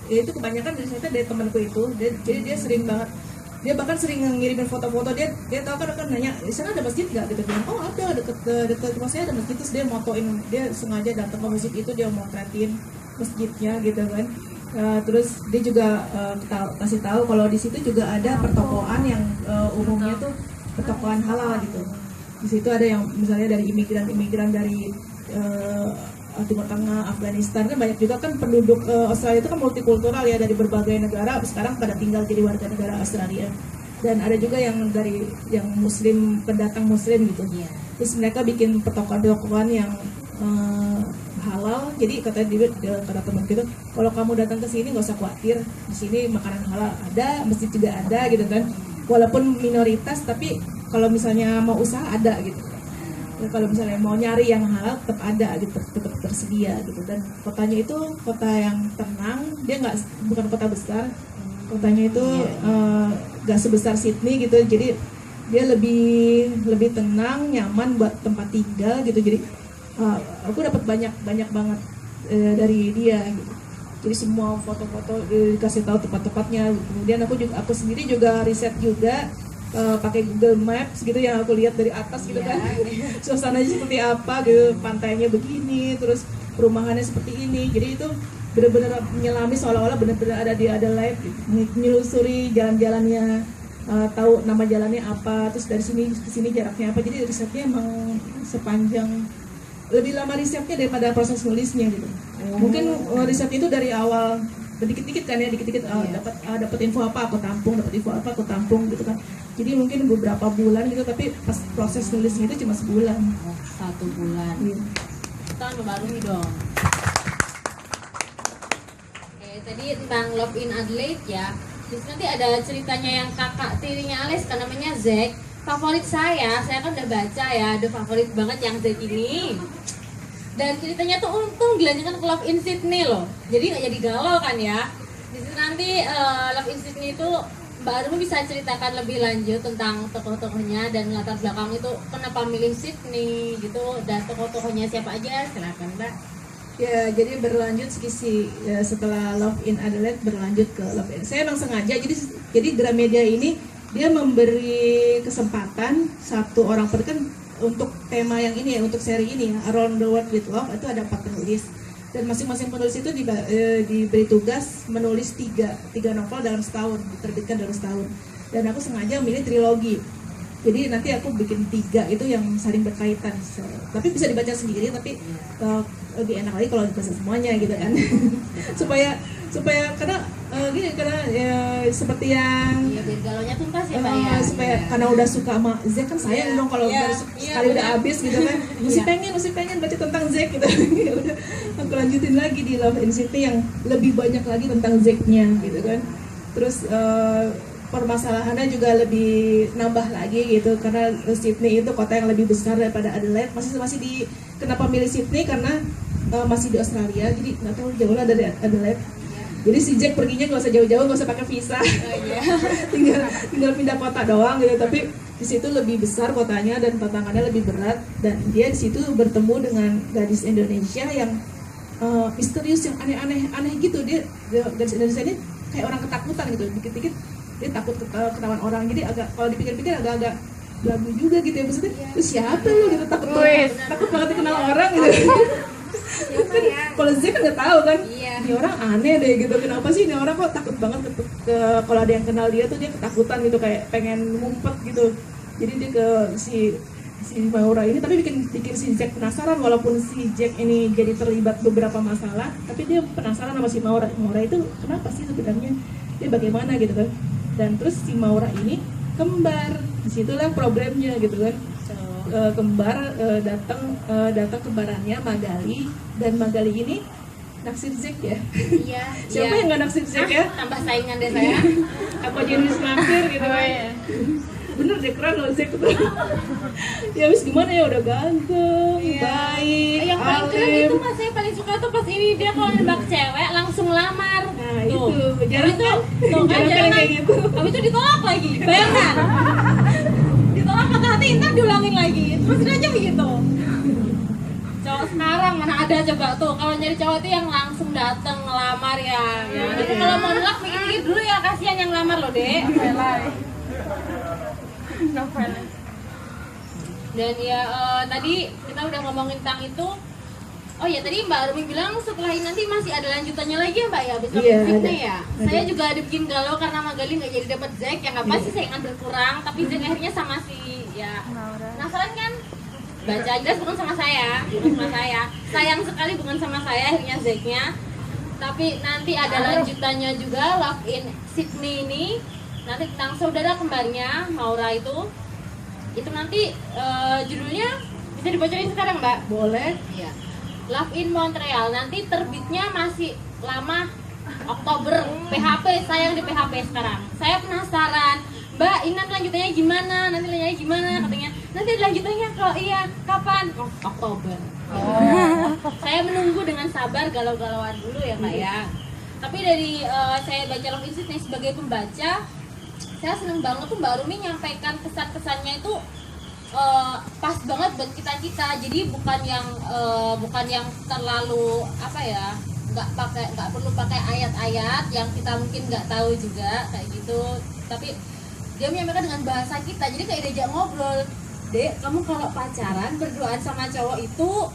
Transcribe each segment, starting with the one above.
ya itu kebanyakan dari temanku itu, jadi dia sering banget, dia bahkan sering ngirimin foto-foto, dia tahu kan nanya di sana ada masjid nggak, gitu bilang oh ada deket rumah saya ada masjid, terus dia motoin, dia sengaja datang ke masjid itu, dia motretin masjidnya gitu kan. Terus dia juga kasih tahu kalau di situ juga ada pertokoan yang umumnya tuh pertokoan halal gitu. Di situ ada yang misalnya dari imigran dari Timur Tengah, Afghanistan, kan banyak juga kan penduduk Australia itu kan multikultural ya, dari berbagai negara sekarang pada tinggal jadi warga negara Australia. Dan ada juga yang dari yang muslim, pendatang muslim gitu. Terus mereka bikin pertokoan yang halal. Jadi kata teman gitu, kalau kamu datang ke sini nggak usah khawatir, di sini makanan halal ada, masjid juga ada gitu kan. Walaupun minoritas, tapi kalau misalnya mau usaha ada gitu. Ya, kalau misalnya mau nyari yang halal tetap ada gitu, tetap tersedia gitu. Dan kotanya itu kota yang tenang, dia bukan kota besar, kotanya itu nggak sebesar Sydney gitu, jadi dia lebih tenang, nyaman buat tempat tinggal gitu. Jadi aku dapat banyak banget dari dia gitu. Jadi semua foto-foto dikasih tahu tempat-tempatnya. Kemudian aku sendiri juga riset juga, pakai Google Maps gitu, yang aku lihat dari atas gitu kan, suasananya seperti apa gitu, pantainya begini, terus perumahannya seperti ini. Jadi itu benar-benar menyelami seolah-olah benar-benar ada di Adelaide, menelusuri jalan-jalannya, tahu nama jalannya apa, terus dari sini ke sini jaraknya apa. Jadi risetnya emang sepanjang, lebih lama risetnya daripada proses nulisnya gitu. Mungkin riset itu dari awal dikit-dikit kan ya, dapat info apa aku tampung, gitu kan. Jadi mungkin beberapa bulan gitu, tapi pas proses nulisnya itu cuma sebulan. 1 bulan. Iya. Kita membarui dong. Oke, tadi tentang Love in Adelaide ya. Terus nanti ada ceritanya yang kakak tirinya Aleska, namanya Zack. Favorit saya kan udah baca ya, ada favorit banget yang Zack ini. Dan ceritanya tuh untung dilanjutkan ke Love in Sydney loh. Jadi nggak jadi galau kan ya. Di situ nanti Love in Sydney itu Mbak Arumi bisa ceritakan lebih lanjut tentang tokoh-tokohnya dan latar belakang itu kenapa milih Sydney gitu, dan tokoh-tokohnya siapa aja, silakan Mbak. Ya, jadi berlanjut setelah Love in Adelaide berlanjut ke Love in. Saya memang sengaja, jadi Gramedia ini dia memberi kesempatan satu orang kan untuk tema yang ini ya, untuk seri ini ya, Around the World with Love, itu ada 4 penulis. Dan masing-masing penulis itu diberi tugas menulis tiga novel dalam setahun, diterbitkan dalam setahun. Dan aku sengaja memilih trilogi. Jadi nanti aku bikin 3 itu yang saling berkaitan. Tapi bisa dibaca sendiri, tapi lebih enak lagi kalau dibaca semuanya gitu kan. supaya karena ya, seperti yang biar galaunya tuntas ya Pak ya. Supaya karena udah suka sama Zack kan sayang dong kalau sekali udah habis gitu kan. Masih pengen baca tentang Zack gitu. Ya udah aku lanjutin lagi di Love in Sydney yang lebih banyak lagi tentang Zack-nya gitu kan. Terus permasalahannya juga lebih nambah lagi gitu, karena Sydney itu kota yang lebih besar daripada Adelaide. Masih kenapa milih Sydney karena masih di Australia, jadi nggak tahu jauh lah dari Adelaide. Jadi si Jack perginya nggak usah jauh-jauh, nggak usah pakai visa, tinggal pindah kota doang gitu. Tapi di situ lebih besar kotanya dan tantangannya lebih berat, dan dia di situ bertemu dengan gadis Indonesia yang misterius, yang aneh gitu. Dia gadis Indonesia ini kayak orang ketakutan gitu, dikit-dikit dia takut ketahuan orang. Jadi agak, kalau dipikir-pikir agak lagu juga gitu ya, maksudnya siapa lu gitu, takut banget dikenal orang gitu. Kan kalau Zack kan nggak tahu kan, ini orang aneh deh gitu, kenapa sih ini orang kok takut banget kalau ada yang kenal dia tuh dia ketakutan gitu, kayak pengen ngumpet gitu. Jadi dia ke si Maura ini, tapi bikin si Zack penasaran, walaupun si Zack ini jadi terlibat beberapa masalah, tapi dia penasaran sama si Maura itu kenapa sih sebenarnya, dia bagaimana gitu kan. Dan terus si Maura ini kembar, disitulah problemnya gitu kan. Kembar datang kembarannya Magali, dan Magali ini naksir Zack ya. Iya. Siapa yang nggak naksir Zack ya? Tambah saingan deh saya. Apa jenis naksir gitu kan? Bener deh, keren loh Zack tuh. Ya wis gimana ya, udah ganteng, baik. Yang paling keren itu mas, saya paling suka tuh pas ini dia kalau nembak cewek langsung lamar. Nah tuh. Itu jarang kan? Jarang kayak gitu. Habis itu ditolak lagi, bayangkan. Ditolak patah hati, ntar diulangin lagi, terus aja begitu. Cowok sekarang mana ada coba tuh, kalau nyari cowok itu yang langsung dateng ngelamar ya. Tapi kalau mau nolak mikir-mikir dulu ya, kasihan yang ngelamar loh dek. Dan ya tadi kita udah ngomongin tentang itu. Oh ya tadi Mbak Rumi bilang setelah ini nanti masih ada lanjutannya lagi ya Mbak ya, habis Zack ya. Saya juga ada bikin galau karena Magali nggak jadi dapat Zack, ya nggak pasti saingan berkurang, tapi Zack akhirnya sama si ya. Penasaran kan? Baca jelas bukan sama saya, bukan sama saya. Sayang sekali bukan sama saya akhirnya Zacknya. Tapi nanti ada lanjutannya juga, Love in Sydney ini nanti tentang saudara kembarnya Maura itu nanti judulnya bisa dibocorin sekarang Mbak? Boleh. Iya. Love in Montreal nanti terbitnya masih lama, Oktober. PHP, saya yang di PHP sekarang. Saya penasaran, Mbak, ini nanti lanjutannya gimana? Nanti lanjutannya gimana? Katanya, nanti lanjutannya kalau iya kapan? Oh, Oktober. Saya menunggu dengan sabar, galau-galauan dulu ya Mbak ya. Tapi dari saya baca Love in Sydney sebagai pembaca, saya seneng banget tuh Mbak Rumi nyampaikan kesan-kesannya itu pas banget buat kita. Jadi bukan yang terlalu apa ya, nggak perlu pakai ayat-ayat yang kita mungkin nggak tahu juga kayak gitu, tapi dia menyampaikan dengan bahasa kita, jadi kayak diajak ngobrol. Dek, kamu kalau pacaran berduaan sama cowok itu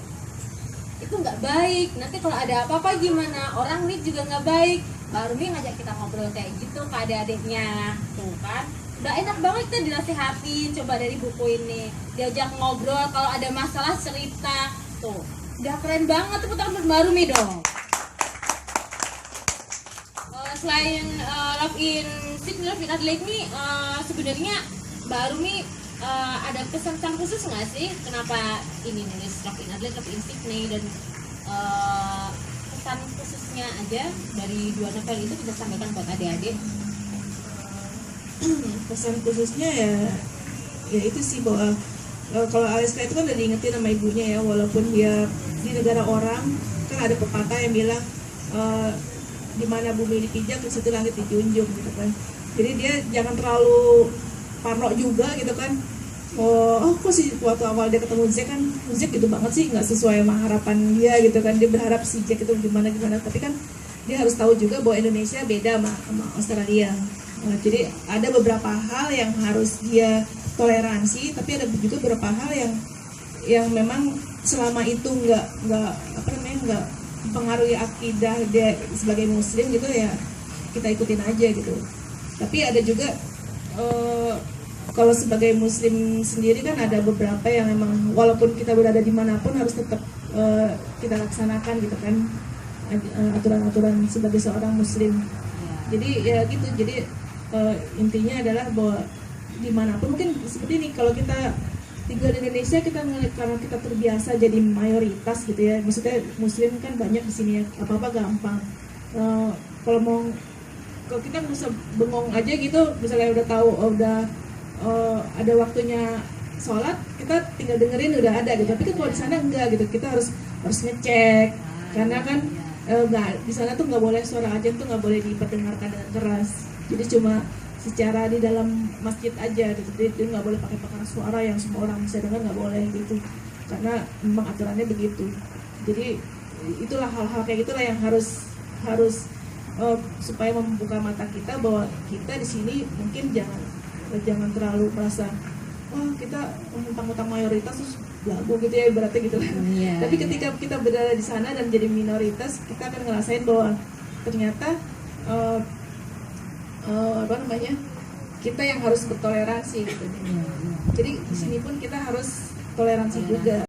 nggak baik, nanti kalau ada apa-apa gimana, orang lihat juga nggak baik. Mbak Rumi ngajak kita ngobrol kayak gitu ke adik-adiknya tuh kan, udah enak banget kita dinasihatin. Coba dari buku ini diajak ngobrol, kalau ada masalah cerita, tuh udah keren banget. Tepuk tangan buat Mbak Rumi dong. Selain Love in Sydney, Love in Adelaide nih sebenarnya Mbak Rumi ada pesan-pesan khusus nggak sih kenapa ini nulis Love in Adelaide, Love in Sydney, dan pesan khususnya aja dari dua novel itu bisa sampaikan buat adik-adik? Pesan khususnya ya itu sih, bahwa kalau Aliska itu kan udah diingetin sama ibunya ya, walaupun dia di negara orang, kan ada pepatah yang bilang di mana bumi dipijak di situ langit dijunjung gitu kan. Jadi dia jangan terlalu parno juga gitu kan. Kok sih waktu awal dia ketemu Zack kan, Zack gitu banget sih, nggak sesuai sama harapan dia gitu kan. Dia berharap si Zack itu gimana, tapi kan dia harus tahu juga bahwa Indonesia beda sama Australia. Jadi ada beberapa hal yang harus dia toleransi, tapi ada juga beberapa hal yang memang selama itu nggak pengaruhi akidah dia sebagai muslim gitu ya, kita ikutin aja gitu. Tapi ada juga kalau sebagai muslim sendiri kan ada beberapa yang memang walaupun kita berada dimanapun harus tetap kita laksanakan gitu kan, aturan-aturan sebagai seorang muslim. Jadi ya gitu, jadi intinya adalah bahwa dimanapun mungkin seperti ini, kalau kita tinggal di Indonesia kita karena kita terbiasa jadi mayoritas gitu ya, maksudnya muslim kan banyak di sini ya, apa-apa gampang. Kalau kita bisa bengong aja gitu, misalnya udah tahu ada waktunya sholat, kita tinggal dengerin udah ada gitu. Tapi kan kalau di sana enggak gitu, kita harus ngecek, karena kan di sana tuh nggak boleh suara azan tuh nggak boleh diperdengarkan dengan keras. Jadi cuma secara di dalam masjid aja gitu, jadi nggak boleh pakai suara yang semua orang bisa dengar, nggak boleh gitu, karena memang aturannya begitu. Jadi itulah hal-hal kayak gitulah yang harus supaya membuka mata kita bahwa kita di sini mungkin jangan terlalu merasa kita mentang-mentang mayoritas terus belagu gitu ya, ibaratnya gitu. Tapi ketika kita berada di sana dan jadi minoritas, kita akan ngerasain bahwa ternyata kita yang harus bertoleransi gitu. Jadi di sini pun kita harus toleransi juga.